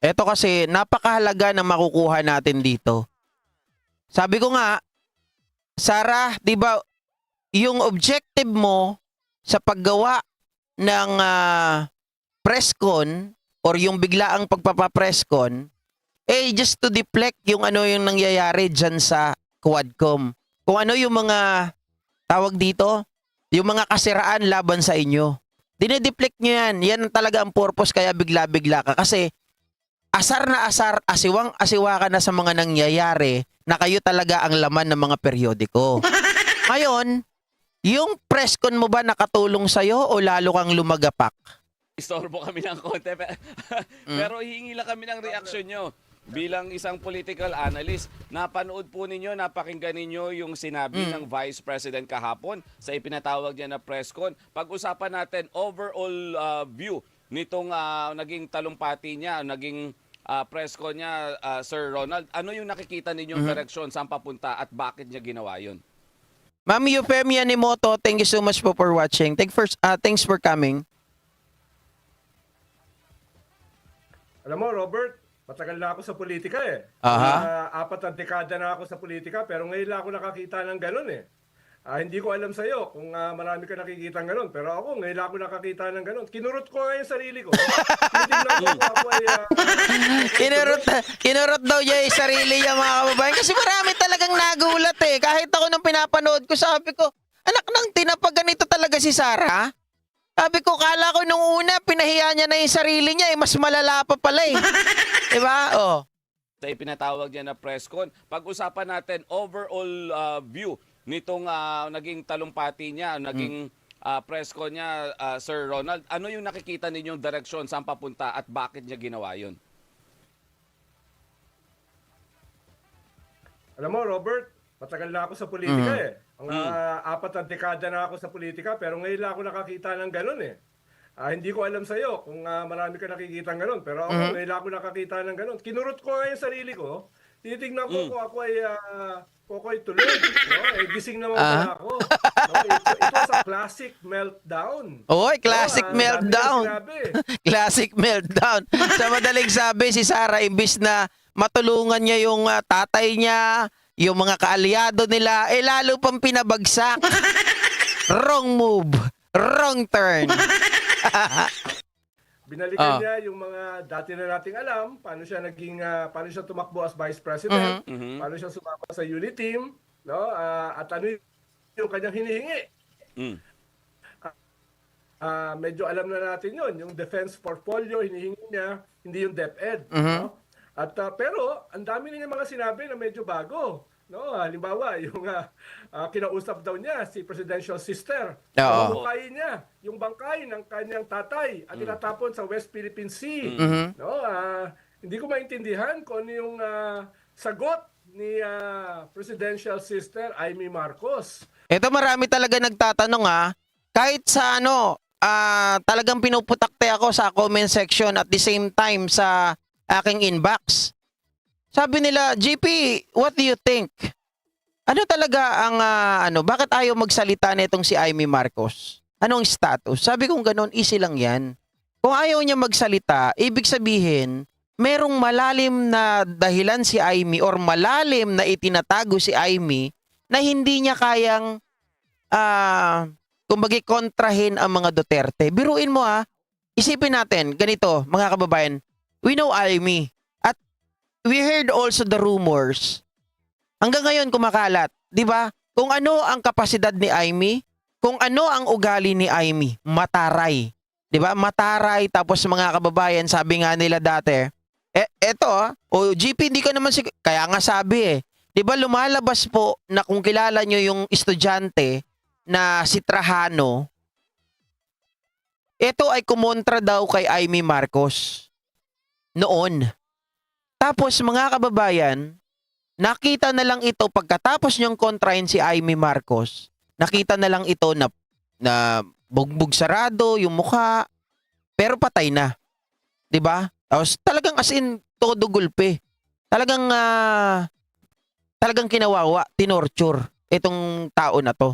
Ito kasi napakahalaga na makukuha natin dito. Sabi ko nga, Sarah, 'di ba, yung objective mo sa paggawa ng press con or yung biglaang pagpapa-press con just to deflect yung ano yung nangyayari diyan sa Quadcom. Kung ano yung mga tawag dito, yung mga kasiraan laban sa inyo. Dinedeflect nyo yan. Yan talaga ang purpose kaya bigla-bigla ka. Kasi asar na asar, asiwang-asiwa ka na sa mga nangyayari na kayo talaga ang laman ng mga periodiko. Ngayon, yung press con mo ba nakatulong sa'yo o lalo kang lumagapak? Istorbo kami ng konti. Pero hihingi lang kami ng reaksyon nyo. Bilang isang political analyst, napanood po ninyo, napakinggan ninyo yung sinabi ng Vice President kahapon sa ipinatawag niya na press con. Pag-usapan natin overall view nitong naging talumpati niya, naging press con niya, Sir Ronald. Ano yung nakikita ninyong direksyon, saan papunta at bakit niya ginawa yun? Ma'am Eufemia Nimoto, thank you so much po for watching. Thanks for coming. Alam mo, Robert, matagal na ako sa politika eh. Aha. 4 na dekada na ako sa politika, pero ngayon lang ako nakakita ng ganun eh. Hindi ko alam sa'yo kung marami ka nakikita ng ganun, pero ako ngayon lang ako nakakita ng ganun. Kinurot ko nga yung sarili ko. Tinitingnan ko kung ako ay... Kinurot daw niya yung sarili niya, mga kababayan. Kasi marami talagang nagulat eh. Kahit ako nung pinapanood ko, sabi ko, anak nang tinapag ganito talaga si Sarah. Sabi ko, kala ko nung una, pinahiya niya na yung sarili niya, mas malala pa pala eh. Diba? Oh. Sa ipinatawag niya na press con, pag-usapan natin overall view nitong naging talumpati niya, naging press con niya, Sir Ronald. Ano yung nakikita ninyong direksyon, saan papunta at bakit niya ginawa yun? Alam mo, Robert, matagal na ako sa politika eh. 4 na dekada na ako sa politika, pero ngayon lang ako nakakita ng ganun eh. Hindi ko alam sa'yo kung marami ka nakikita ng ganun, pero ako ngayon lang ako nakakita ng ganun. Kinurot ko nga yung sarili ko. Tinitingnan ko kung ako ay tuloy. No? Gising naman pala ako. No? It was a classic meltdown. Oy, classic No? meltdown. Dami na sinabi. Classic meltdown. Sa madaling sabi, si Sarah, imbis na matulungan niya yung tatay niya, yung mga kaalyado nila, lalo pang pinabagsak. Wrong move. Wrong turn. Binalikan niya yung mga dati na nating alam, paano siya tumakbo as Vice President, paano siya sumama sa unit team, no? At ano yung kanyang hinihingi. Medyo alam na natin yon, yung defense portfolio hinihingi niya, hindi yung DepEd, no? At pero ang dami niya mga sinabi na medyo bago. No, halimbawa, yung kinausap daw niya si presidential sister. Oo. Bukayin niya yung bangkay ng kanyang tatay at tinatapon sa West Philippine Sea. No, hindi ko maintindihan kung ano yung sagot ni presidential sister Amy Marcos. Ito marami talaga nagtatanong kahit sa talagang pinuputakte ako sa comment section at the same time sa aking inbox. Sabi nila, JP, what do you think? Ano talaga ang, bakit ayaw magsalita nitong si Amy Marcos? Anong status? Sabi kong ganun, easy lang yan. Kung ayaw niya magsalita, ibig sabihin, merong malalim na dahilan si Amy or malalim na itinatago si Amy na hindi niya kayang, kumbaga, kontrahin ang mga Duterte. Biruin mo isipin natin, ganito, mga kababayan, we know Amy. We heard also the rumors. Hanggang ngayon kumakalat, 'di ba? Kung ano ang kapasidad ni Amy, kung ano ang ugali ni Amy, mataray. 'Di ba? Mataray, tapos mga kababayan, sabi nga nila dati, GP, hindi ka naman kaya nga sabi 'di ba lumalabas po na kung kilala nyo yung estudyante na si Trajano, ito ay kumontra daw kay Amy Marcos noon. Tapos mga kababayan, nakita na lang ito pagkatapos niyong kontrahin si Amy Marcos, nakita na lang ito na bugbog sarado yung mukha, pero patay na. 'Di ba? Tapos talagang as in todo gulpe. Talagang kinawawa, tinorture itong tao na to.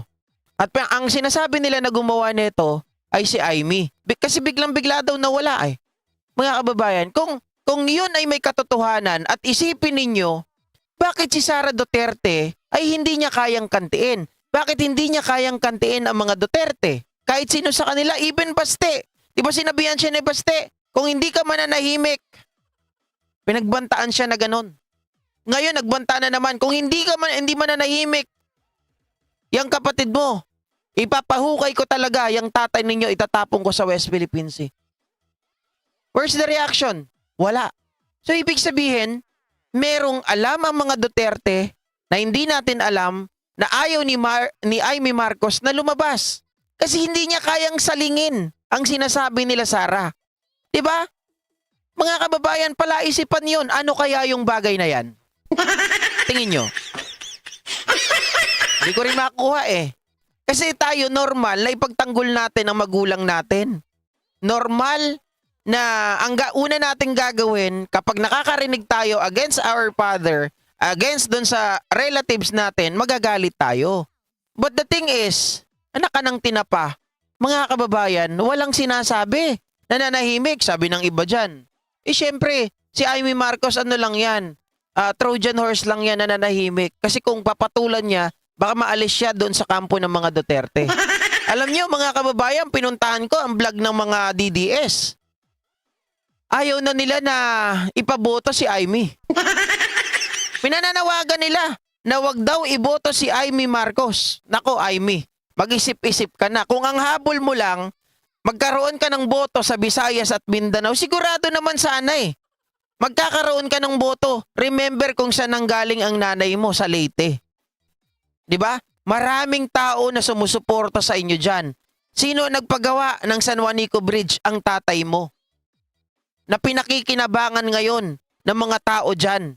At ang sinasabi nila na gumawa nito ay si Amy. Kasi biglang-bigla daw nawala Mga kababayan, kung kung yun ay may katotohanan at isipin ninyo, bakit si Sara Duterte ay hindi niya kayang kantiin? Bakit hindi niya kayang kantiin ang mga Duterte? Kahit sino sa kanila, even Baste. Di ba sinabihan siya ni Baste, kung hindi ka mananahimik, pinagbantaan siya na ganun. Ngayon, nagbanta na naman, kung hindi mananahimik, yung kapatid mo, ipapahukay ko talaga, yung tatay ninyo, itatapon ko sa West Philippine Sea. Where's the reaction? Wala. So, ibig sabihin, merong alam ang mga Duterte na hindi natin alam na ayaw ni Amy Marcos na lumabas. Kasi hindi niya kayang salingin ang sinasabi nila Sara. Diba? Mga kababayan, pala isipan yun. Ano kaya yung bagay na yan? Tingin nyo. Hindi ko rin makuha eh. Kasi tayo normal na ipagtanggol natin ang magulang natin. Normal na ang una nating gagawin kapag nakakarinig tayo against our father, against dun sa relatives natin, magagalit tayo. But the thing is, anak ka ng tinapa, mga kababayan, walang sinasabi. Nananahimik, sabi ng iba dyan. Eh syempre, si Amy Marcos ano lang yan, Trojan horse lang yan nananahimik. Kasi kung papatulan niya, baka maalis siya doon sa kampo ng mga Duterte. Alam niyo mga kababayan, pinuntahan ko ang vlog ng mga DDS. Ayaw na nila na ipaboto si Amy. Pinananawagan nila na wag daw iboto si Amy Marcos. Nako Amy, mag-isip-isip ka na. Kung ang habol mo lang, magkaroon ka ng boto sa Visayas at Mindanao, sigurado naman sana eh. Magkakaroon ka ng boto. Remember kung saan nanggaling ang nanay mo sa Leyte. 'Di ba? Maraming tao na sumusuporta sa inyo diyan. Sino nagpagawa ng San Juanico Bridge? Ang tatay mo. Na pinakikinabangan ngayon ng mga tao diyan.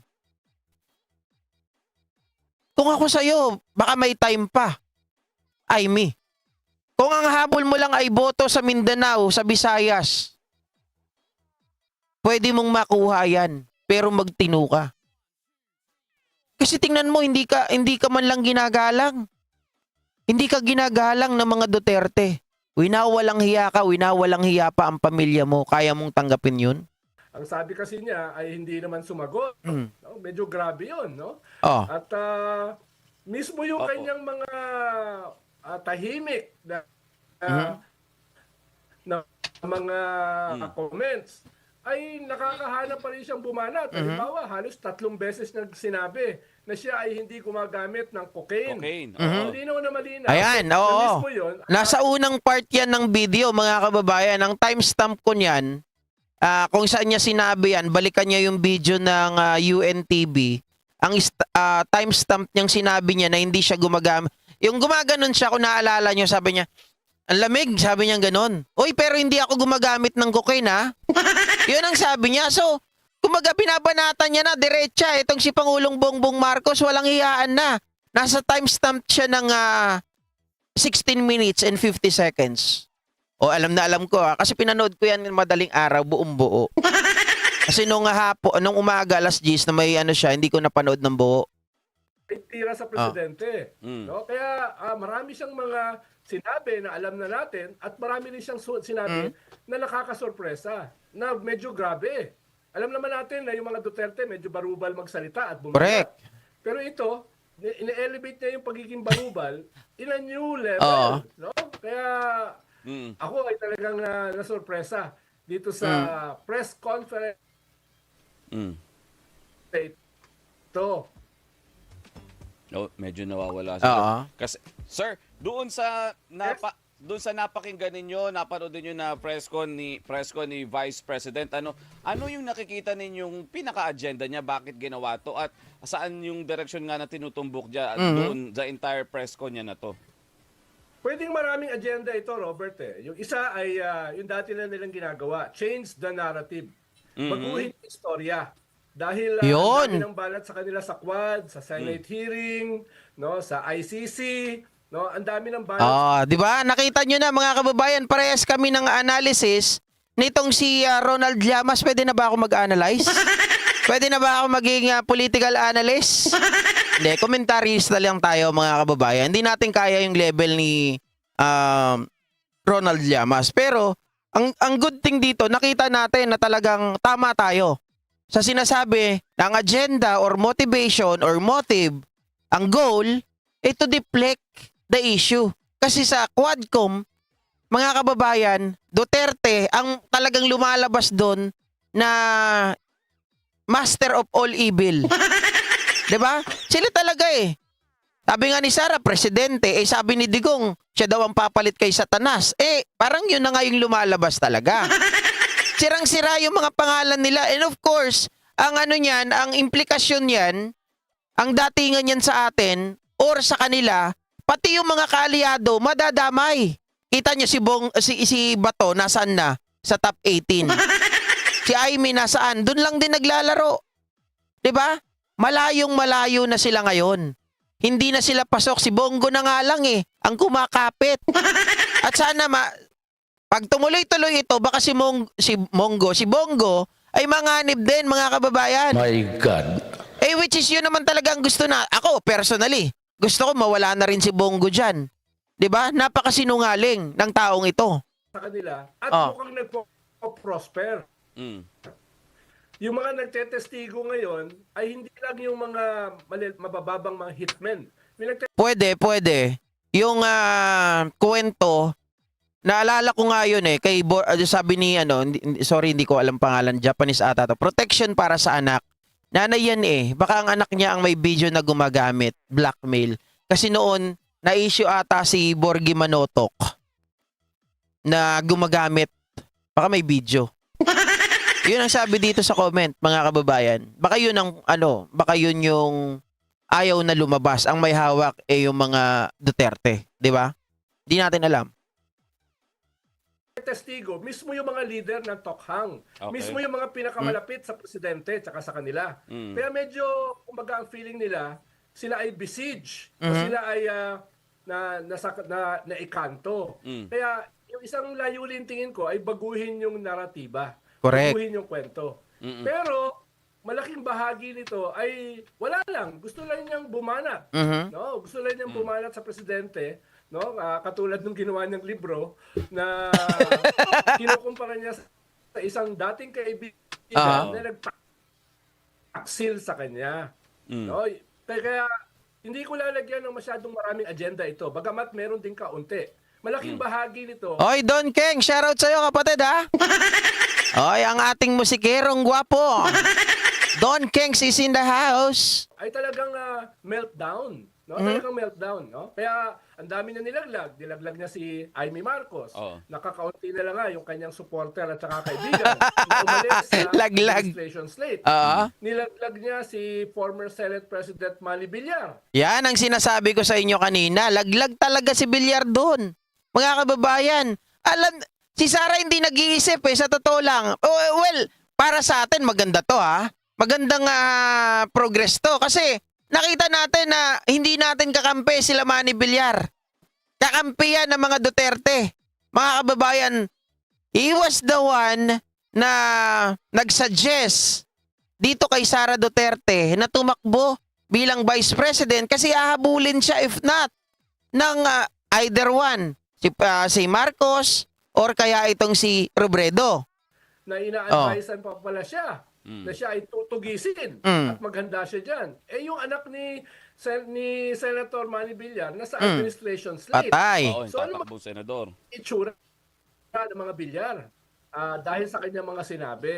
Kung ako sa'yo, baka may time pa. Amy. Kung ang habol mo lang ay boto sa Mindanao, sa Visayas, pwede mong makuha yan, pero magtino ka. Kasi tingnan mo, hindi ka man lang ginagalang. Hindi ka ginagalang ng mga Duterte. Winawalang hiya ka, winawalang hiya pa ang pamilya mo. Kaya mong tanggapin yun? Ang sabi kasi niya ay hindi naman sumagot. No? Medyo grabe yun, no? Oh. At mismo yung Opo. kanyang mga tahimik na mga comments ay nakakahanap pa rin siyang bumanat. Halimbawa, halos 3 beses sinabi na siya ay hindi gumagamit ng cocaine. Cocaine. Malinaw na malinaw. Ayan, Na oo. mismo yun, Nasa unang part yan ng video, mga kababayan. Ang timestamp ko niyan, kung saan niya sinabi yan, balikan niya yung video ng UNTV. Ang timestamp niyang sinabi niya na hindi siya gumagamit. Yung gumaganon siya, kung naalala niyo, sabi niya, ang lamig, sabi niya ganon. Uy, pero hindi ako gumagamit ng cocaine, ha? Yun ang sabi niya. So, kumaga binabanatan niya na, diretsa. Itong si Pangulong Bongbong Marcos, walang hiyaan na. Nasa timestamp siya ng 16 minutes and 50 seconds. O, alam na alam ko, ha? Kasi pinanood ko yan madaling araw, buong buo. Kasi nung umaga, alas 10 na may siya, hindi ko napanood ng buo. ay tira sa presidente. Mm. No? Kaya marami siyang mga sinabi na alam na natin at marami rin siyang sinabi na nakakasorpresa, na medyo grabe. Alam naman natin na yung mga Duterte medyo barubal magsalita at bumanat. Correct. Pero ito, ine-elevate niya yung pagiging barubal in a new level. Oo. No? Kaya ako ay talagang nasorpresa dito sa press conference ito. Oh, medyo nawawala Oo. siya. Kasi sir, doon sa napakinggan ninyo, napanood niyo na press con ni Vice President, ano yung nakikita ninyong pinaka-agenda niya, bakit ginawa to at saan yung direction nga na tinutumbok niya doon sa entire press con niya na to? Pwedeng maraming agenda ito, Robert. Yung isa ay yung dati na nilang ginagawa, change the narrative. Baguhin yung istorya. Dahil Yun. ang dami ng balat sa kanila sa Quad, sa Senate hearing, no, sa ICC, no, ang dami ng balat. Di ba? Nakita nyo na mga kababayan, parehas kami ng analysis nitong si Ronald Llamas. Pwede na ba ako mag-analyze? Pwede na ba ako maging political analyst? Hindi, komentarista lang tayo mga kababayan. Hindi natin kaya yung level ni Ronald Llamas. Pero ang good thing dito, nakita natin na talagang tama tayo. sa sinasabi ng agenda or motivation or motive, ang goal ay to deflect the issue. Kasi sa Quadcom, mga kababayan, Duterte ang talagang lumalabas doon na master of all evil. 'Di ba? Sila talaga eh. Sabi nga ni Sara, presidente, eh sabi ni Digong, siya daw ang papalit kay Satanas. Eh, parang yun na nga yung lumalabas talaga. Sirang-sira yung mga pangalan nila. And of course, ang ano niyan, ang implikasyon niyan, ang datingan niyan sa atin or sa kanila, pati yung mga kaalyado, madadamay. Kita niyo si Bato, nasaan na? Sa top 18. Si Aimee nasaan? Doon lang din naglalaro. 'Di ba? Malayong malayo na sila ngayon. Hindi na sila pasok. Si Bongo na nga lang eh, ang kumakapit. At sana pag tumuloy-tuloy ito, baka si Bongo ay manganib din, mga kababayan. My God. Eh, which is yun naman talaga ang gusto na. Ako, personally, gusto ko mawala na rin si Bongo dyan. 'Di ba? Napakasinungaling ng taong ito. Sa kanila at Oh. mukhang nagpo-prosper. Mm. Yung mga nagtetestigo ngayon ay hindi lang yung mga mabababang mga hitmen. May Pwede. Yung kwento, naalala ko nga yun eh, sabi ni, sorry, hindi ko alam pangalan, Japanese ata to, protection para sa anak. Nanay yan eh, baka ang anak niya ang may video na gumagamit, blackmail. Kasi noon, na-issue ata si Borgie Manotok na gumagamit, baka may video. Yun ang sabi dito sa comment, mga kababayan. Baka yun ang baka yun yung ayaw na lumabas. Ang may hawak eh yung mga Duterte, 'di ba? Di natin alam. testigo, mismo yung mga leader ng Tokhang, Okay. mismo yung mga pinakamalapit sa presidente tsaka sa kanila. Kaya medyo, kumbaga ang feeling nila, sila ay besiege, o sila ay na ikanto. Kaya yung isang layunin tingin ko ay baguhin yung naratiba. Correct. Baguhin yung kwento. Pero malaking bahagi nito ay wala lang. Gusto lang niyang bumanat. No? Gusto lang niyang bumanat sa presidente. No? Katulad ng ginawa niyang libro na kinukumpara niya sa isang dating kaibigan na nagtaksil sa kanya. No? Kaya hindi ko lalagyan ng masyadong maraming agenda ito. Bagamat meron din kaunti. Malaking bahagi nito Oy, Don Keng, shoutout sa'yo kapatid ha. Oy, ang ating musikerong gwapo. Don Keng is in the house. ay talagang meltdown. No? Talagang meltdown. No? Kaya ang dami na nilaglag. Nilaglag niya si Aimee Marcos. Oo. Nakakaunti na lang nga yung kanyang supporter at saka kaibigan. Yung umalis sa Laglag. administration slate. Nilaglag niya si former Senate President Manny Villar. Yan ang sinasabi ko sa inyo kanina. Laglag talaga si Villar doon. Mga kababayan, si Sara hindi nag-iisip sa totoo lang. Well, para sa atin maganda to ha. Magandang progress to kasi nakita natin na hindi natin kakampi sila Manny Villar. Kakampi yan ng mga Duterte. Mga kababayan, he was the one na nagsuggest dito kay Sara Duterte na tumakbo bilang Vice President kasi hahabulin siya if not ng either one. Si Marcos or kaya itong si Robredo. Na ina-advisean pa pala siya na siya ay tutugisin at maghanda siya dyan. Eh yung anak ni Senator Manny Villar nasa administration slate. Patay. Oo, So, ano tatakbong senador. itsura ng mga Villar dahil sa kanyang mga sinabi.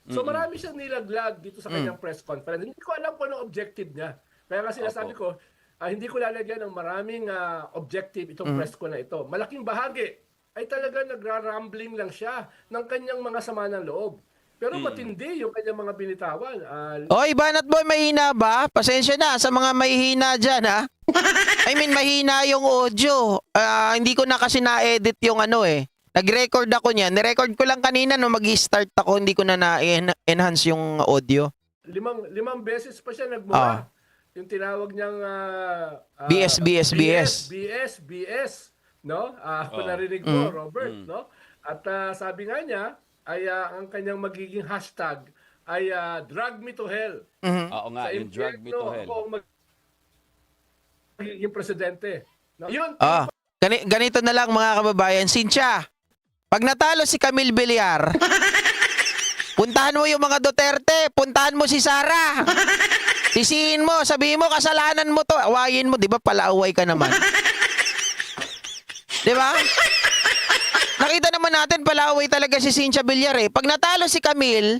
So marami siyang nilaglag dito sa kanyang press conference. Hindi ko alam kung anong objective niya. Kaya nga sinasabi ko, hindi ko lalagyan ng maraming objective itong press ko na ito. Malaking bahagi ay talaga nagra-rambling lang siya ng kanyang mga sama ng loob. Pero matindi yung kanyang mga binitawan. Oy, Banat Boy, mahina ba? Pasensya na sa mga mahihina dyan, ha? I mean, mahina yung audio. Hindi ko na kasi na-edit yung Nag-record ako niyan. Nirecord ko lang kanina nung mag-start ako. Hindi ko na na-enhance yung audio. Limang beses pa siya nagmura. Yung tinawag niyang BS. no? Kung narinig mo, Robert, no? At sabi nga niya ay ang kanyang magiging hashtag ay drag me to hell. Oo nga, Sa yung drag me to impyerno hell. ako ang magiging presidente. No? Yun. Ganito na lang mga kababayan. Cynthia, pag natalo si Camille Villar, Puntahan mo yung mga Duterte, puntahan mo si Sara. Sisihin mo, sabihin mo, kasalanan mo to. Awayin mo, di ba? Palaaway ka naman. Di ba? Nakita naman natin, palaaway talaga si Cynthia Villar eh. Pag natalo si Camille,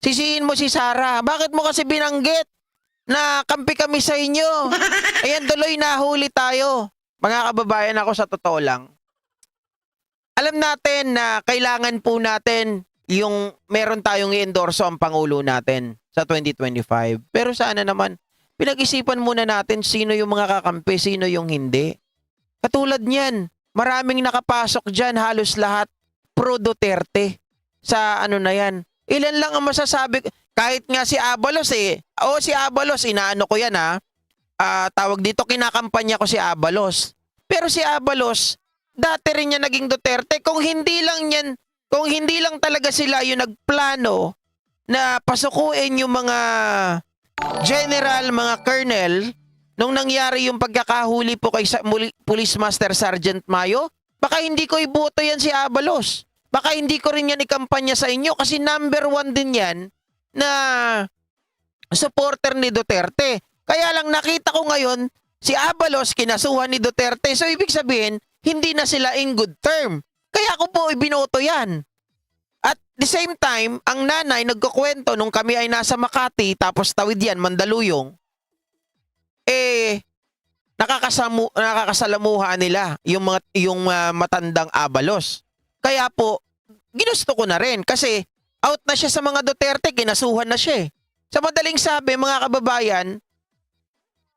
sisihin mo si Sara. Bakit mo kasi binanggit na kampi kami sa inyo? Ayan, tuloy nahuli tayo. Mga kababayan, ako sa totoo lang, alam natin na kailangan po natin yung meron tayong i-endorso ang Pangulo natin sa 2025. Pero sana naman, pinag-isipan muna natin sino yung mga kakampi, sino yung hindi. Katulad niyan, maraming nakapasok dyan, halos lahat pro Duterte sa ano na yan. Ilan lang ang masasabi, kahit nga si Abalos eh. O si Abalos, inaano ko yan ha. Tawag dito, kinakampanya ko si Abalos. Pero si Abalos, dati rin niya naging Duterte. Kung hindi lang talaga sila yung nagplano na pasukuin yung mga general, mga colonel, nung nangyari yung pagkakahuli po kay Police Master Sergeant Mayo, baka hindi ko iboto yan si Abalos. Baka hindi ko rin yan ikampanya sa inyo kasi number 1 din yan na supporter ni Duterte. Kaya lang nakita ko ngayon, si Abalos kinasuhan ni Duterte. So ibig sabihin, hindi na sila in good term. Kaya ko po ibinoto yan. At the same time, ang nanay nagkukwento nung kami ay nasa Makati, tapos tawid yan, Mandaluyong, nakakasalamuha nila yung matandang Abalos. Kaya po, ginusto ko na rin kasi out na siya sa mga Duterte, kinasuhan na siya. Sa madaling sabi, mga kababayan,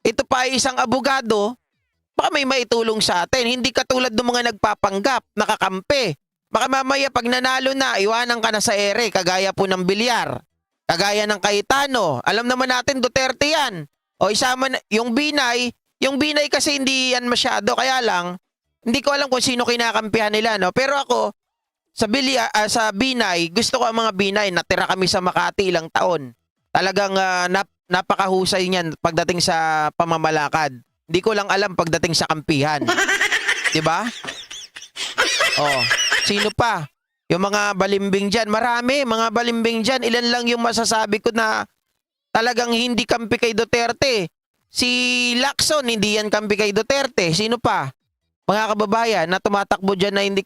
ito pa ay isang abogado, baka may maitulong sa atin. Hindi katulad ng mga nagpapanggap, nakakampi. Baka mamaya pag nanalo na, iwanan ka na sa ere, kagaya po ng Villar, kagaya ng Cayetano. Alam naman natin, Duterte yan. O isama na, yung Binay kasi hindi yan masyado, kaya lang, hindi ko alam kung sino kinakampihan nila, no? Pero ako, sa Binay, gusto ko ang mga Binay, natira kami sa Makati ilang taon. Talagang napakahusay niyan pagdating sa pamamalakad. Hindi ko lang alam pagdating sa kampihan. 'Di ba? Oh, sino pa? Yung mga balimbing diyan, marami, mga balimbing diyan. Ilan lang yung masasabi ko na talagang hindi kampi kay Duterte. Si Lacson, hindi yan kampi kay Duterte. Sino pa? Mga kababayan na tumatakbo diyan na hindi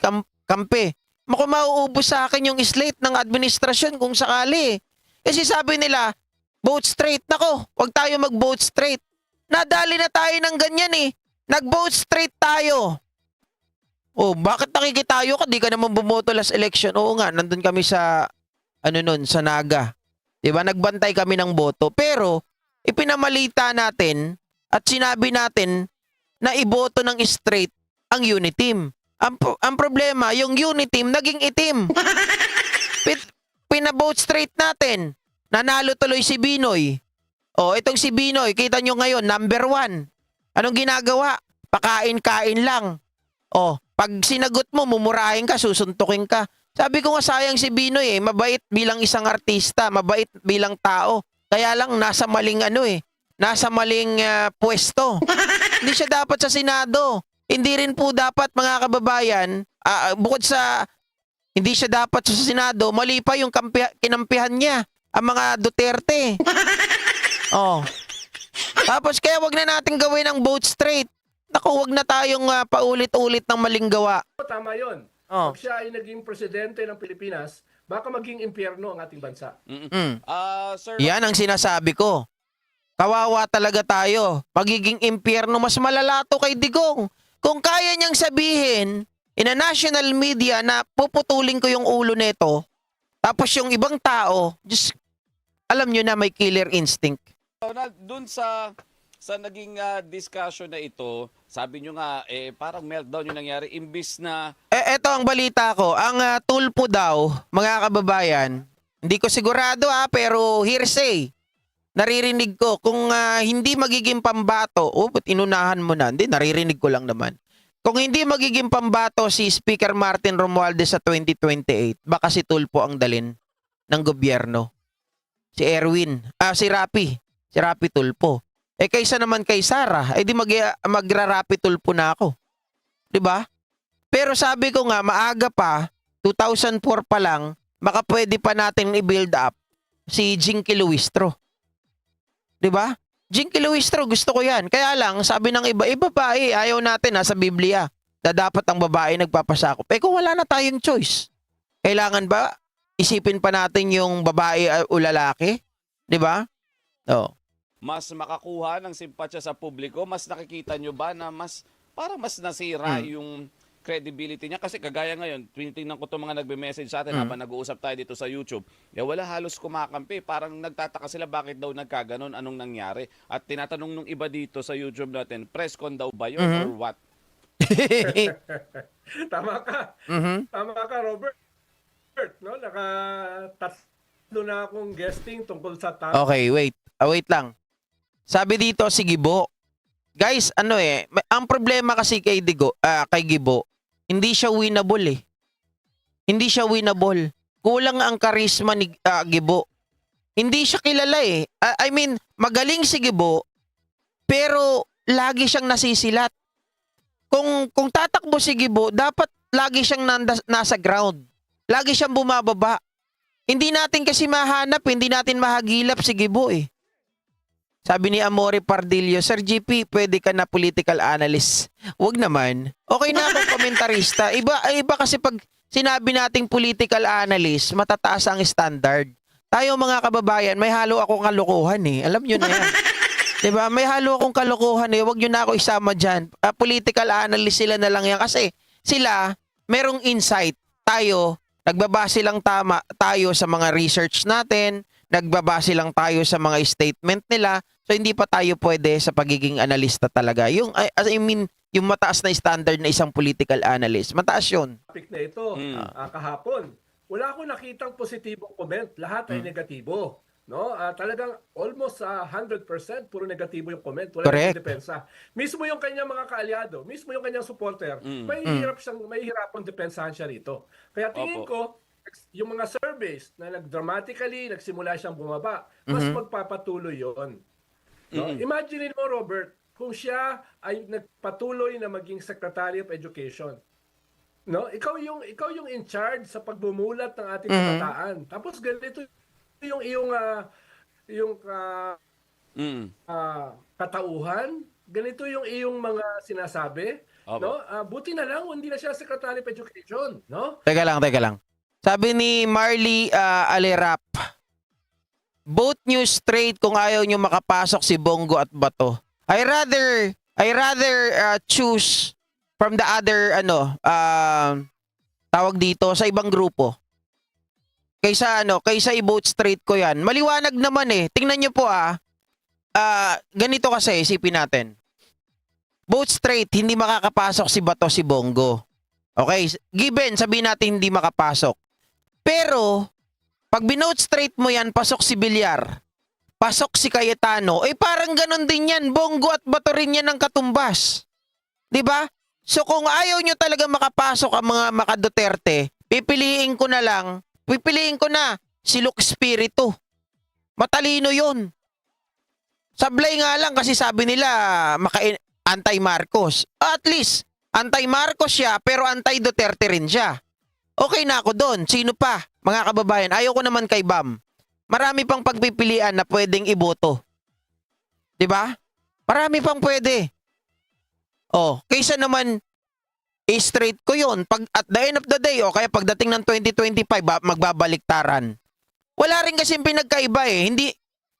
kampi. Mauubos sa akin yung slate ng administrasyon kung sakali. Kasi sabi nila, vote straight. Nako, wag tayo mag-vote straight. Nadali na tayo ng ganyan eh. Nag-vote straight tayo. Oh, bakit nakikitayo ka? Di ka naman bumoto last election. Oo nga, nandun kami sa, sa Naga. Diba? Nagbantay kami ng boto. Pero, ipinamalita natin at sinabi natin na iboto ng straight ang Uniteam. Ang problema, yung Uniteam naging itim. Pinabote straight natin. Nanalo tuloy si Binoy. Oh, itong si Binoy, kita nyo ngayon, number 1. Anong ginagawa? Pakain-kain lang. Oh, pag sinagot mo, mumurahin ka, susuntukin ka. Sabi ko nga sayang si Binoy eh, mabait bilang isang artista, mabait bilang tao. Kaya lang nasa maling nasa maling pwesto. Hindi siya dapat sa Senado. Hindi rin po dapat mga kababayan, bukod sa hindi siya dapat sa Senado, mali pa yung kinampihan niya, ang mga Duterte. Oh. Tapos kaya wag na natin gawin ang vote straight. Naku, wag na tayong paulit-ulit ng maling gawa. Tama yun. Oh. Pag siya ay naging presidente ng Pilipinas, baka maging impyerno ang ating bansa. Sir, Yan ang sinasabi ko. Kawawa talaga tayo. Magiging impyerno, mas malala to kay Digong. Kung kaya niyang sabihin in a national media na puputulin ko yung ulo nito, tapos yung ibang tao, just alam nyo na may killer instinct. dun sa naging discussion na ito, sabi nyo nga, parang meltdown yung nangyari, imbis na... Eto ang balita ko. Ang tulpo daw, mga kababayan, hindi ko sigurado pero hearsay. Naririnig ko, kung hindi magiging pambato, ba't inunahan mo na? Hindi, naririnig ko lang naman. Kung hindi magiging pambato si Speaker Martin Romualdez sa 2028, baka si Tulfo ang dalin ng gobyerno. Si Erwin, si Rapi Tulfo. Kaysa naman kay Sara, di magra-Rapi Tulfo na ako. 'Di ba? Pero sabi ko nga, maaga pa, 2004 pa lang, baka pwede pa natin i-build up si Jinky Luistro. 'Di ba? Jinky Luistro, gusto ko yan. Kaya lang, sabi ng iba, babae, ayaw natin sa Biblia na dapat ang babae nagpapasakop. Kung wala na tayong choice, kailangan ba isipin pa natin yung babae o lalaki? 'Di ba? Oh. Mas makakuha ng simpatsya sa publiko, mas nakikita nyo ba na parang mas nasira yung credibility niya? Kasi kagaya ngayon, tinitingnan ko itong mga nagbe-message sa atin habang nag-uusap tayo dito sa YouTube. Wala halos kumakampi. Parang nagtataka sila bakit daw nagkaganon, anong nangyari. At tinatanong nung iba dito sa YouTube natin, press con daw ba yun or what? Tama ka. Tama ka, Robert. No? Nakatatlo na akong guesting tungkol sa topic. Okay, wait. Wait lang. Sabi dito si Gibo. Guys, ang problema kasi kay Gibo, hindi siya winnable eh. Hindi siya winnable. Kulang ang karisma ni Gibo. Hindi siya kilala eh. I mean, magaling si Gibo, pero lagi siyang nasisilat. Kung tatakbo si Gibo, dapat lagi siyang nasa ground. Lagi siyang bumababa. Hindi natin kasi mahanap, hindi natin mahagilap si Gibo eh. Sabi ni Amore Pardillo, Sir GP, pwede ka na political analyst. Wag naman. Okay na akong komentarista. Iba kasi pag sinabi nating political analyst, matataas ang standard. Tayo mga kababayan, may halo akong kalokohan eh. Alam nyo na yan. Diba? May halo akong kalokohan eh. Wag nyo na ako isama dyan. Political analyst sila na lang yan. Kasi sila, merong insight. Tayo, nagbabase lang tayo sa mga research natin, nagbabase lang tayo sa mga statement nila. So hindi pa tayo pwede sa pagiging analista talaga. Yung mataas na standard na isang political analyst. Mataas 'yun. Topic na ito kahapon. Wala akong nakitang positibong comment, lahat ay negatibo. No? Talagang almost 100% puro negatibo yung comment, wala nang depensa. Mismo yung kanyang mga kaalyado, mismo yung kanyang supporter, may hirapang depensahan siya rito. Kaya tingin ko yung mga surveys na dramatically nagsimula siyang bumaba, mas magpapatuloy 'yon. No? Imagine mo, Robert, kung siya ay nagpatuloy na maging Secretary of Education. No? Ikaw yung in charge sa pagbumulat ng ating kabataan. Tapos ganito yung iyong katauhan, ganito yung iyong mga sinasabi, no? Buti na lang hindi na siya Secretary of Education, no? Teka lang. Sabi ni Marley Alerap, both news straight kung ayaw nyo makapasok si Bongo at Bato. I rather choose from the other tawag dito sa ibang grupo. Kaysa i-vote straight ko 'yan. Maliwanag naman eh. Tingnan niyo po ganito kasi isipin natin. Vote straight, hindi makakapasok si Bato, si Bongo. Okay, given sabihin natin hindi makapasok. Pero pag binote straight mo yan, pasok si Villar, pasok si Cayetano, parang ganon din yan. Bongo at Bato rin yan ng katumbas. Diba? So kung ayaw nyo talaga makapasok ang mga maka-Duterte, pipiliin ko na si Luke Espiritu. Matalino yun. Sablay nga lang kasi sabi nila anti-Marcos. At least, anti-Marcos siya pero anti-Duterte rin siya. Okay na ako doon. Sino pa? Mga kababayan, ayaw ko naman kay Bam. Marami pang pagpipilian na pwedeng iboto. 'Di ba? Marami pang pwede. Kaysa naman straight ko 'yon. Pag at the end of the day kaya pagdating ng 2025 magbabaliktaran. Wala rin kasi pinagkaiba eh.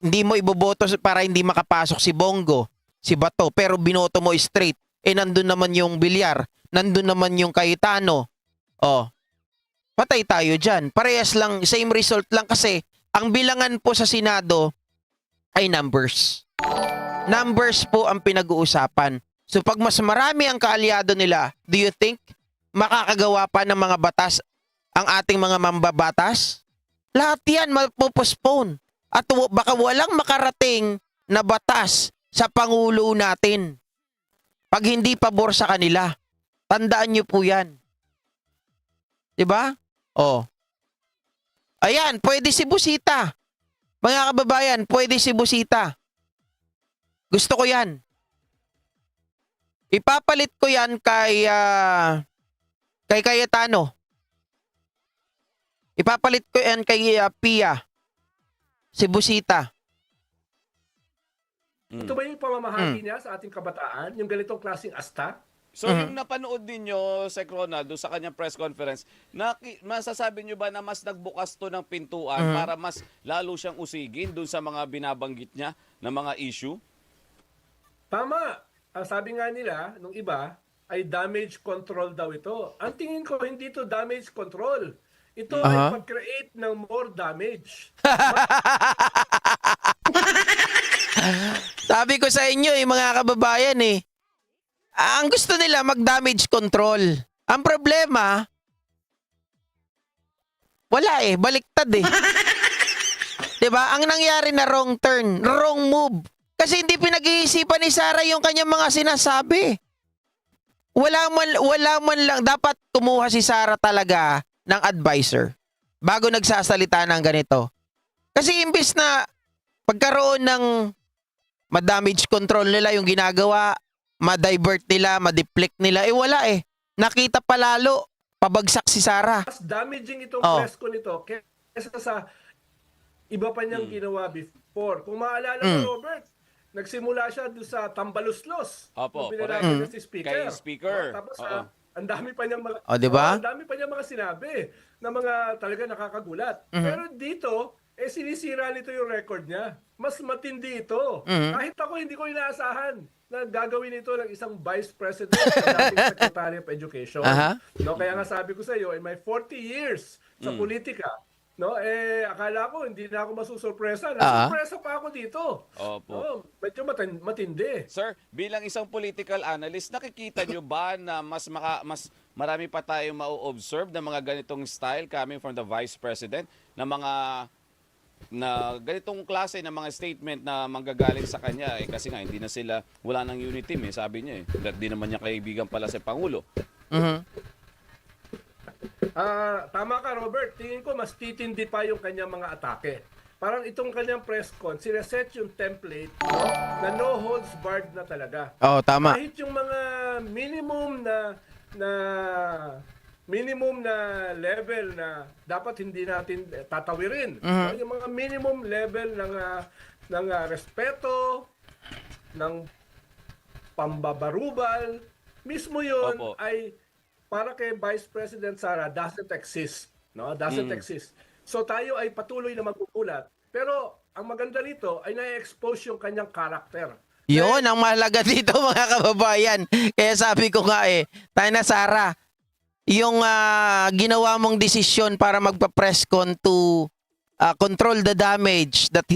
Hindi mo iboboto para hindi makapasok si Bongo, si Bato, pero binoto mo straight. Nandun naman yung Villar, nandun naman yung Cayetano. Patay tayo dyan. Parehas lang, same result lang kasi ang bilangan po sa Senado ay numbers. Numbers po ang pinag-uusapan. So pag mas marami ang kaalyado nila, do you think makakagawa pa ng mga batas ang ating mga mambabatas? Lahat yan mapopostpone. At baka walang makarating na batas sa Pangulo natin pag hindi pabor sa kanila. Tandaan nyo po yan. Diba? Ayan, pwede si Busita. Mga kababayan, pwede si Busita. Gusto ko yan. Ipapalit ko yan kay Cayetano. Ipapalit ko yan kay Pia. Si Busita. Ito ba yung pamamahagi niya sa ating kabataan? Yung ganitong klaseng asta? So yung napanood ninyo, Sec Ronald, doon sa kanyang press conference, masasabi nyo ba na mas nagbukas to ng pintuan para mas lalo siyang usigin doon sa mga binabanggit niya na mga issue? Tama. Ang sabi nga nila, nung iba, ay damage control daw ito. Ang tingin ko, hindi to damage control. Ito ay pag-create ng more damage. Sabi ko sa inyo, mga kababayan ang gusto nila mag-damage control. Ang problema, wala baliktad 'Di ba? Ang nangyari na wrong turn, wrong move. Kasi hindi pinag-iisipan ni Sara yung kanyang mga sinasabi. Wala man lang dapat kumuha si Sara talaga ng advisor bago nagsasalita ng ganito. Kasi imbis na pagkaroon ng ma-damage control nila yung ginagawa, ma-divert nila, ma-deflect nila, wala Nakita pa lalo, pabagsak si Sara. Mas damaging itong press ko nito kesa sa iba pa niyang ginawa before. Kung maalala mo, Robert, nagsimula siya doon sa tambaluslos. Opo, Nung pinalagay niya si Speaker. Kay Speaker. Tapos Oo. ang dami pa niyang mga diba? ang dami pa niyang mga sinabi na mga talaga nakakagulat. Pero dito, sinisira nito yung record niya. Mas matindi ito. Kahit ako hindi ko inaasahan na gagawin ito ng isang Vice President at dating Secretary of Education. No, kaya nga sabi ko sa iyo, in my 40 years sa politika, no, akala ko hindi na ako masusurpresa. Nasusurpresa pa ako dito. Opo. No, medyo matindi. Sir, bilang isang political analyst, nakikita nyo ba na mas marami pa tayong ma-observe na mga ganitong style coming from the Vice President na mga na ganitong klase ng mga statement na manggagaling sa kanya kasi nga hindi na sila, wala nang unity team sabi niya Hindi naman niya kaibigan pala si Pangulo. Tama ka, Robert. Tingin ko mas titindi pa yung kanyang mga atake. Parang itong kanyang press con, sineset yung template, no, na no holds barred na talaga. Tama. Kahit yung mga minimum na level na dapat hindi natin tatawirin. No? Yung mga minimum level ng respeto, ng pambabarubal, mismo yun Opo. ay para kay Vice President Sara doesn't exist. No? Doesn't exist. So tayo ay patuloy na magkukulat. Pero ang maganda rito ay na-expose yung kanyang karakter. Yun ang mahalaga dito mga kababayan. Kaya sabi ko nga tayo na Sara, yung ginawa mong desisyon para magpa-press con to control the damage that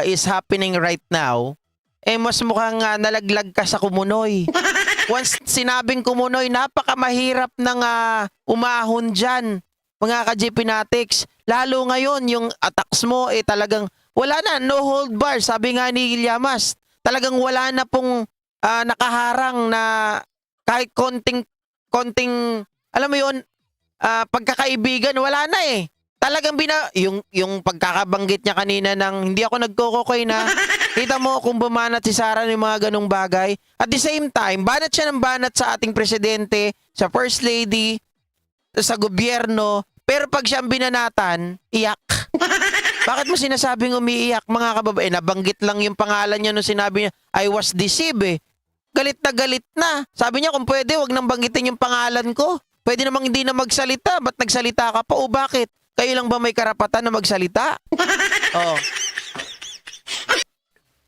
is happening right now, mas mukhang nalaglag ka sa kumunoy. Once sinabing kumunoy, napakamahirap nang umahon dyan, mga ka-GPnatics. Lalo ngayon, yung attacks mo talagang wala na, no hold bar. Sabi nga ni Llamas, talagang wala na pong nakaharang na kahit konting alam mo yun, pagkakaibigan, wala na Talagang yung pagkakabanggit niya kanina ng hindi ako nagkokokoy na, kita mo kung bumanat si Sara ng mga ganong bagay. At the same time, banat siya ng banat sa ating presidente, sa first lady, sa gobyerno, pero pag siyang binanatan, iyak. Bakit mo sinasabing umiiyak, mga kababayan? Nabanggit lang yung pangalan niya nung sinabi niya, I was deceived Galit na galit na. Sabi niya, kung pwede, wag nang banggitin yung pangalan ko. Pwede namang hindi na magsalita. Ba't nagsalita ka pa? O bakit? Kayo lang ba may karapatan na magsalita?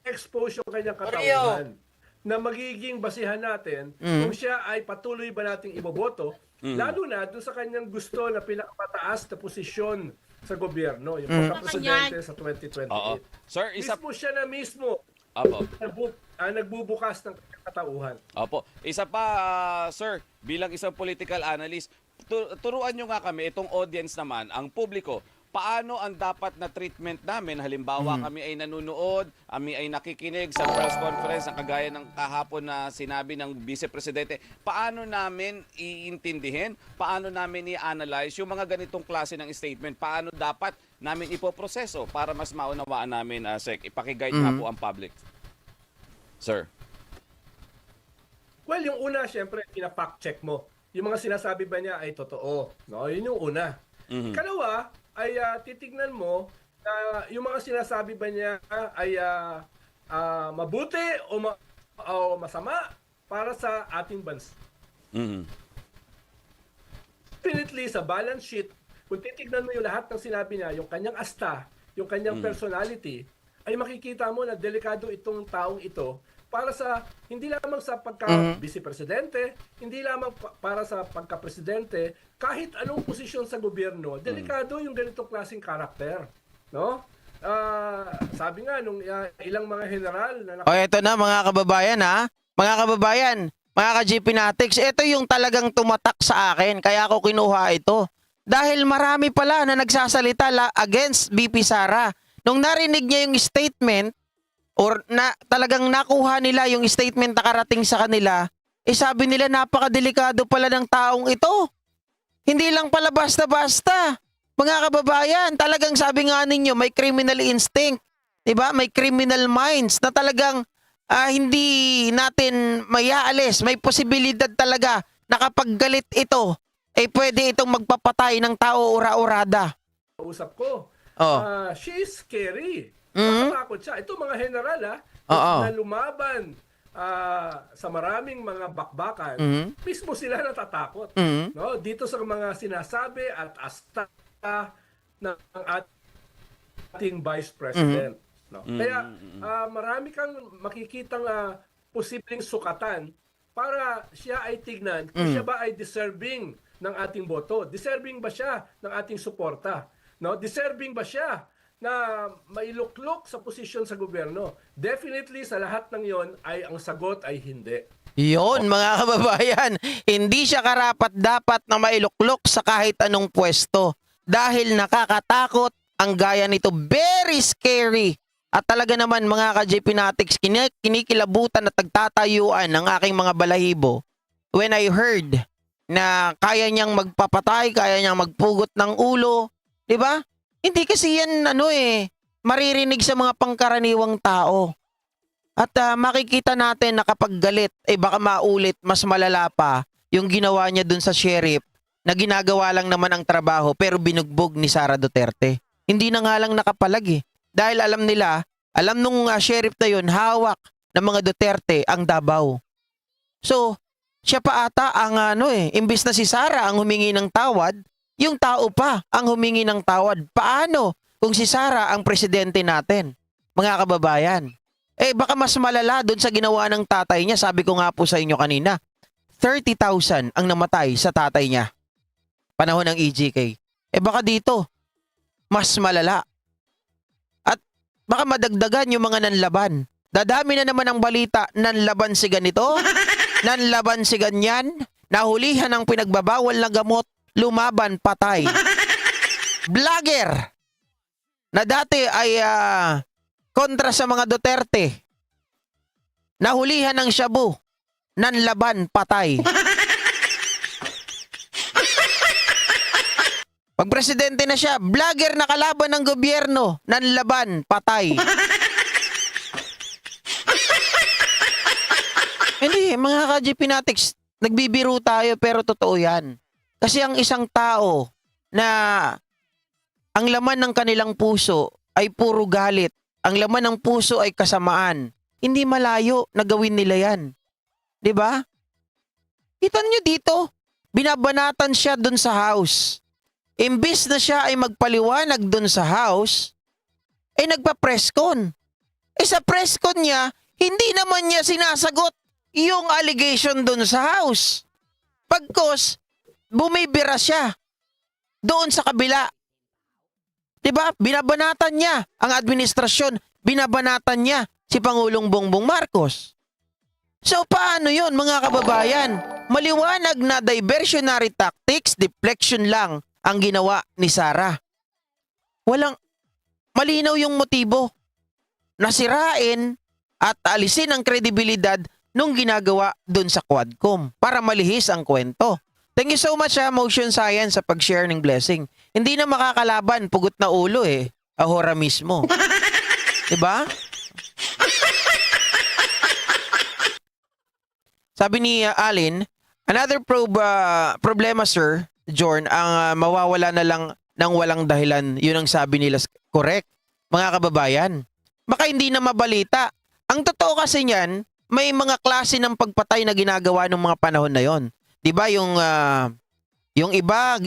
Expose yung kanyang katauhan na magiging basihan natin kung siya ay patuloy ba nating iboboto, lalo na doon sa kanyang gusto na pinakapataas na posisyon sa gobyerno, yung pagka-presidente sa 2028. Sir, Mismo siya na mismo nagbubukas ng katauhan. Opo. Isa pa, sir, bilang isang political analyst, turuan nyo nga kami, itong audience naman, ang publiko, paano ang dapat na treatment namin? Halimbawa, kami ay nanonood, kami ay nakikinig sa press conference na kagaya ng kahapon na sinabi ng Vice Presidente. Paano namin iintindihin? Paano namin i-analyze yung mga ganitong klase ng statement? Paano dapat namin ipoproseso para mas maunawaan namin, Sec? Ipakiguide nga po ang public. Sir. Well, yung una, syempre, pina-fact check mo. Yung mga sinasabi ba niya ay totoo. No? Yun yung una. Ikalawa ay titignan mo na yung mga sinasabi ba niya ay mabuti o masama para sa ating bansa. Mhm. Definitely sa balance sheet, kung titignan mo yung lahat ng sinabi niya, yung kanyang asta, yung kanyang personality, ay makikita mo na delikado itong taong ito para sa, hindi lamang sa pagka-vice presidente, hindi lamang para sa pagka-presidente, kahit anong posisyon sa gobyerno, delikado yung ganitong klaseng karakter. No? Sabi nga, nung ilang mga general na O eto na mga kababayan ha. Mga kababayan, mga ka-GP Natics, ito yung talagang tumatak sa akin. Kaya ako kinuha ito. Dahil marami pala na nagsasalita against BP Sara. Nung narinig niya yung statement, or na talagang nakuha nila yung statement na karating sa kanila, sabi nila napakadelikado pala ng taong ito. Hindi lang pala basta-basta. Mga kababayan, talagang sabi nga ninyo, may criminal instinct. Diba? May criminal minds na talagang hindi natin mayaalis. May posibilidad talaga na kapag galit ito, pwede itong magpapatay ng tao ura-urada. usap ko, Oh. she is scary. Mhm. Natatakot siya. Ito mga general Oo. na lumaban sa maraming mga bakbakan, mismo sila natatakot. Mhm. No? Dito sa mga sinasabi at asta ng ating Vice President. No? Kaya marami kang makikitang posibleng sukatan para siya ay tignan kung siya ba ay deserving ng ating boto. Deserving ba siya ng ating suporta? No? Deserving ba siya na mailuklok sa posisyon sa gobyerno? Definitely sa lahat ng yon ay ang sagot ay hindi. Yon mga kababayan, hindi siya karapat-dapat na mailuklok sa kahit anong pwesto dahil nakakatakot ang gaya nito. Very scary. At talaga naman mga ka-JP Natics, kinikilabutan at nagtatayuan ng aking mga balahibo when I heard na kaya niyang magpapatay, kaya niyang magpugot ng ulo. 'Di ba? Hindi kasi yan maririnig sa mga pangkaraniwang tao. At makikita natin na kapag galit, baka maulit, mas malala pa yung ginawa niya dun sa sheriff na ginagawa lang naman ang trabaho pero binugbog ni Sara Duterte. Hindi na nga lang nakapalag Dahil alam nila, alam nung sheriff na yun, hawak ng mga Duterte ang Davao. So, siya pa ata ang imbis na si Sara ang humingi ng tawad, yung tao pa ang humingi ng tawad. Paano kung si Sara ang presidente natin? Mga kababayan. Baka mas malala doon sa ginawa ng tatay niya. Sabi ko nga po sa inyo kanina, 30,000 ang namatay sa tatay niya. Panahon ng EJK. Baka dito, mas malala. At baka madagdagan yung mga nanlaban. Dadami na naman ang balita, nanlaban si ganito, nanlaban si ganyan, nahulihan ng pinagbabawal na gamot, lumaban, patay. Vlogger na dati ay kontra sa mga Duterte, nahulihan ng shabu, nanlaban, patay. Pag presidente na siya, vlogger na kalaban ng gobyerno, nanlaban, patay. Hindi, mga ka-GP Natics, nagbibiro tayo pero totoo yan. Kasi ang isang tao na ang laman ng kanilang puso ay puro galit, ang laman ng puso ay kasamaan, hindi malayo na gawin nila yan. 'Di ba? Kita nyo dito, binabanatan siya dun sa house. Imbis na siya ay magpaliwanag dun sa house, nagpa-presscon. Sa presscon niya, hindi naman niya sinasagot yung allegation dun sa house. Pagkos, bumibira siya doon sa kabila. Diba? Binabanatan niya ang administrasyon, binabanatan niya si Pangulong Bongbong Marcos. So paano yun mga kababayan? Maliwanag na diversionary tactics, deflection lang ang ginawa ni Sara. Walang malinaw yung motibo. Nasirain at alisin ang kredibilidad nung ginagawa dun sa Quadcom para malihis ang kwento. Thank you so much Motion Science sa pag-share ng blessing. Hindi na makakalaban, pugot na ulo ahora mismo. Diba? Sabi ni Alin, another problema sir, Jorn, ang mawawala na lang ng walang dahilan. Yun ang sabi nila. Correct. Mga kababayan. Baka hindi na mabalita. Ang totoo kasi niyan, may mga klase ng pagpatay na ginagawa ng mga panahon na yon. 'Di ba yung iba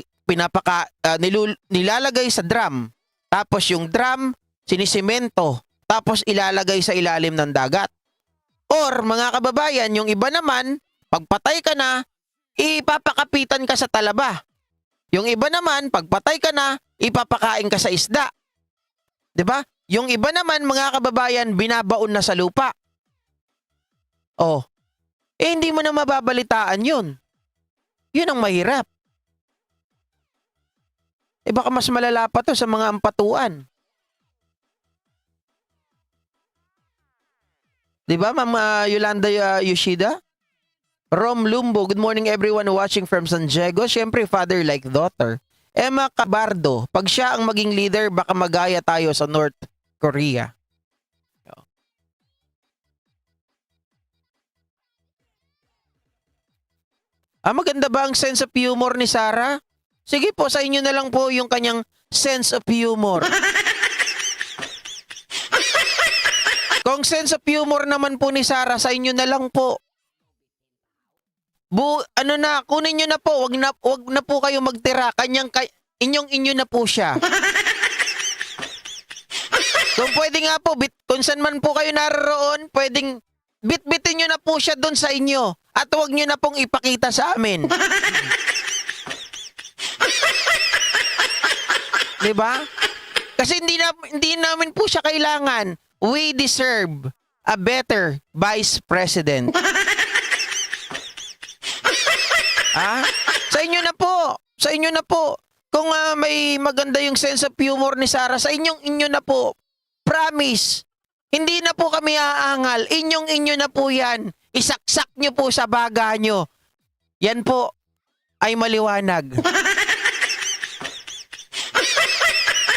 nilalagay sa drum. Tapos yung drum sinisemento, tapos ilalagay sa ilalim ng dagat. Or mga kababayan, yung iba naman, pagpatay ka na, ipapakapitan ka sa talaba. Yung iba naman, pagpatay ka na, ipapakain ka sa isda. 'Di ba? Yung iba naman, mga kababayan, binabaon na sa lupa. Oh. Hindi mo na mababalitaan yun. Yun ang mahirap. Baka mas malala pa to sa mga ampatuan. 'Di ba, Ma'am Yolanda Yoshida? Rom Lumbo, good morning everyone watching from San Diego. Siyempre, father like daughter. Emma Cabardo, pag siya ang maging leader, baka magaya tayo sa North Korea. Maganda ba ang sense of humor ni Sarah? Sige po, sa inyo na lang po yung kanyang sense of humor. Kung sense of humor naman po ni Sarah, sa inyo na lang po. Kunin nyo na po, wag na po kayo magtira. Inyo na po siya. Kung pwede nga po, kung saan man po kayo naroon, pwedeng bitbitin nyo na po siya doon sa inyo. At huwag nyo na pong ipakita sa amin. Diba? Kasi hindi namin po siya kailangan. We deserve a better Vice President. Sa inyo na po. Sa inyo na po. Kung may maganda yung sense of humor ni Sarah, sa inyo na po. Promise. Hindi na po kami aangal. Inyo na po yan. Isaksak nyo po sa baga nyo. Yan po ay maliwanag.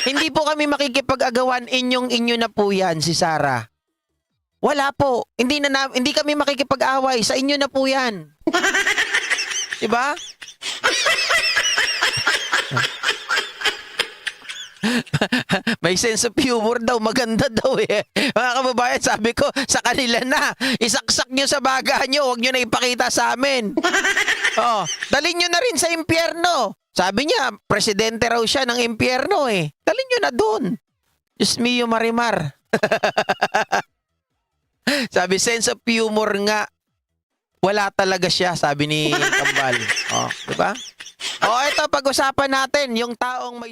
Hindi po kami makikipag-agawan. Inyo na po yan, si Sarah. Wala po. Hindi kami makikipag-away. Sa inyo na po yan. Diba? May sense of humor daw, maganda daw eh. Mga kababayan, sabi ko, sa kanila na, isaksak nyo sa baga nyo, huwag nyo na ipakita sa amin. Dalhin nyo na rin sa impyerno. Sabi niya, presidente raw siya ng impyerno eh. Dalhin nyo na dun. Diyos mio Marimar. Sabi, sense of humor nga. Wala talaga siya, sabi ni Kambal. Diba? Ito, pag-usapan natin, yung taong may